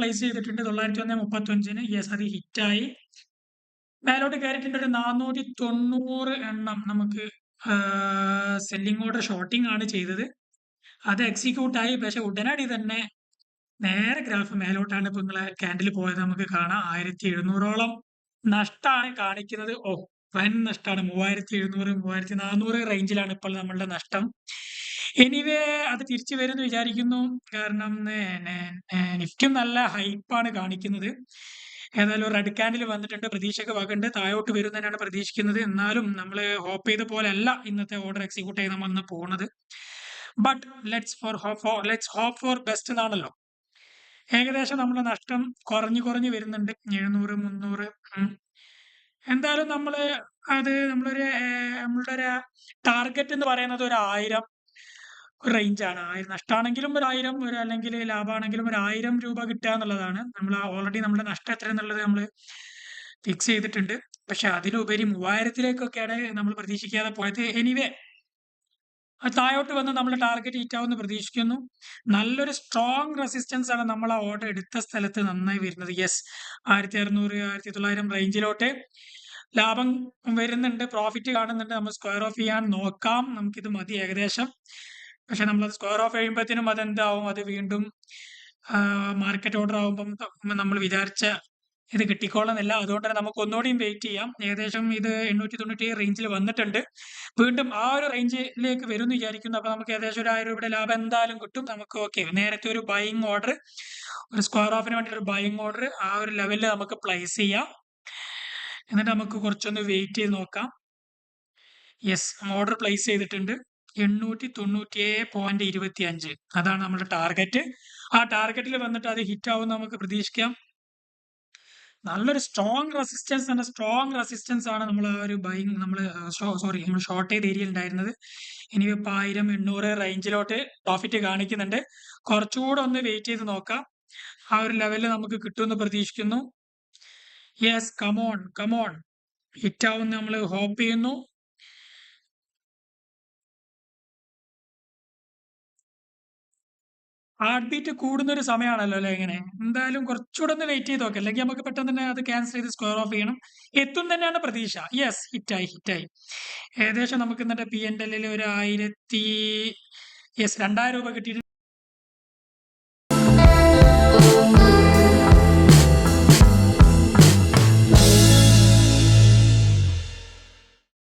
Place ചെയ്തിട്ടുണ്ട് 901.35. Yes, അത് ഹിറ്റായി. മേലോട്ട് കയറിയിട്ടുണ്ട്. ഒരു 490 എണ്ണം നമുക്ക് സെല്ലിംഗ് ഓർഡർ ഷോർട്ടിംഗ് ആണ് ചെയ്തത്. അത് എക്സിക്യൂട്ട് ആയി. പക്ഷെ ഉടനടി തന്നെ നേരെ ഗ്രാഫ് മേലോട്ടാണ് ഇപ്പൊ നിങ്ങളെ ക്യാൻഡിൽ പോയത്. നമുക്ക് കാണാം 1700ഓളം നഷ്ടമാണ് കാണിക്കുന്നത്. വൻ നഷ്ടമാണ്. 3700 3400 റേഞ്ചിലാണ് ഇപ്പോൾ നമ്മളുടെ നഷ്ടം. എനിവേ അത് തിരിച്ചു വരുമെന്ന് വിചാരിക്കുന്നു. കാരണം നിഫ്റ്റിയും നല്ല ഹൈപ്പാണ് കാണിക്കുന്നത്. ഏതായാലും റെഡ് ക്യാൻഡിൽ വന്നിട്ടുണ്ട്. പ്രതീക്ഷയ്ക്ക് വകണ്ട്. താഴോട്ട് വരും തന്നെയാണ് പ്രതീക്ഷിക്കുന്നത്. എന്നാലും നമ്മൾ ഹോപ്പ് ചെയ്ത പോലെ അല്ല ഇന്നത്തെ ഓർഡർ എക്സിക്യൂട്ട് ചെയ്ത് നമ്മൾ ഇന്ന് പോകുന്നത്. But let's hope for best എന്നാണല്ലോ. ഏകദേശം നമ്മുടെ നഷ്ടം കുറഞ്ഞു വരുന്നുണ്ട്. 700 300. എന്തായാലും നമ്മളുടെ ഒരു ടാർഗറ്റ് എന്ന് പറയുന്നത് ഒരു 1000 റേഞ്ചാണ്. നഷ്ടമാണെങ്കിലും ഒരു 1000, അല്ലെങ്കിൽ ലാഭമാണെങ്കിലും ഒരു 1000 രൂപ കിട്ടുക എന്നുള്ളതാണ്. നമ്മൾ ഓൾറെഡി നമ്മുടെ നഷ്ടം എത്ര എന്നുള്ളത് നമ്മൾ ഫിക്സ് ചെയ്തിട്ടുണ്ട്. പക്ഷെ അതിലുപരി 3000-ലേക്കൊക്കെയാണ് നമ്മൾ പ്രതീക്ഷിക്കാതെ പോയത്. എനിവേ താഴോട്ട് വന്ന് നമ്മൾ ടാർഗറ്റ് ഹിറ്റ് ആവുമെന്ന് പ്രതീക്ഷിക്കുന്നു. നല്ലൊരു സ്ട്രോങ് റെസിസ്റ്റൻസ് ആണ് നമ്മൾ ആ ഓർഡർ എടുത്ത സ്ഥലത്ത് നന്നായി വരുന്നത്. യെസ്, 1600 1900 റേഞ്ചിലോട്ട് ലാഭം വരുന്നുണ്ട്, പ്രോഫിറ്റ് കാണുന്നുണ്ട്. നമ്മൾ സ്ക്വയർ ഓഫ് ചെയ്യാൻ നോക്കാം. നമുക്കിത് മതി ഏകദേശം. പക്ഷെ നമ്മൾ സ്ക്വയർ ഓഫ് കഴിയുമ്പോഴത്തേനും അതെന്താവും, അത് വീണ്ടും മാർക്കറ്റ് ഓർഡർ ആകുമ്പം നമ്മൾ വിചാരിച്ച ഇത് കിട്ടിക്കോളുന്നില്ല. അതുകൊണ്ട് തന്നെ നമുക്ക് ഒന്നുകൂടിയും വെയിറ്റ് ചെയ്യാം. ഏകദേശം ഇത് 897 റേഞ്ചിൽ വന്നിട്ടുണ്ട്. വീണ്ടും ആ ഒരു റേഞ്ചിലേക്ക് വരും എന്ന് വിചാരിക്കുന്നു. അപ്പൊ നമുക്ക് ഏകദേശം ഒരു 1000 രൂപയുടെ ലാഭം എന്തായാലും കിട്ടും. നമുക്ക് ഓക്കെ, നേരത്തെ ഒരു ബൈയിങ് ഓർഡർ, ഒരു സ്ക്വയർ ഓഫിന് വേണ്ടി ഒരു ബൈയിങ് ഓർഡർ ആ ഒരു ലെവലിൽ നമുക്ക് പ്ലേസ് ചെയ്യാം. എന്നിട്ട് നമുക്ക് കുറച്ചൊന്ന് വെയിറ്റ് ചെയ്ത് നോക്കാം. യെസ്, ഓർഡർ പ്ലേസ് ചെയ്തിട്ടുണ്ട്. 897.25 അതാണ് നമ്മുടെ ടാർഗറ്റ്. ആ ടാർഗറ്റിൽ വന്നിട്ട് അത് ഹിറ്റ് ആവും നമുക്ക് പ്രതീക്ഷിക്കാം. നല്ലൊരു സ്ട്രോങ് റെസിസ്റ്റൻസ് ആണ് നമ്മൾ ആ ഒരു ബൈങ് നമ്മൾ ഷോർട്ട് ചെയ്ത ഏരിയയിൽ ഉണ്ടായിരുന്നത്. ഇനി ഇപ്പൊ 1000 800 റേഞ്ചിലോട്ട് പ്രോഫിറ്റ് കാണിക്കുന്നുണ്ട്. കുറച്ചുകൂടെ ഒന്ന് വെയിറ്റ് ചെയ്ത് നോക്കാം. ആ ഒരു ലെവലിൽ നമുക്ക് കിട്ടുമെന്ന് പ്രതീക്ഷിക്കുന്നു. യെസ്, കമോൺ ഹിറ്റ് ആവും നമ്മൾ ഹോപ്പ് ചെയ്യുന്നു. ഹാർട്ട് ബീറ്റ് കൂടുന്ന ഒരു സമയമാണല്ലോ അല്ലെ ഇങ്ങനെ. എന്തായാലും കുറച്ചുകൂടെ ഒന്ന് വെയിറ്റ് ചെയ്ത് നോക്കാം. അല്ലെങ്കിൽ നമുക്ക് പെട്ടെന്ന് തന്നെ അത് ക്യാൻസൽ ചെയ്ത് സ്ക്വയർ ഓഫ് ചെയ്യണം. എത്തും തന്നെയാണ് പ്രതീക്ഷ. യെസ്, ഹിറ്റായി. ഏകദേശം നമുക്ക് ഇന്നത്തെ PNL ഒരു 2000 രൂപ കിട്ടിയിട്ടുണ്ട്.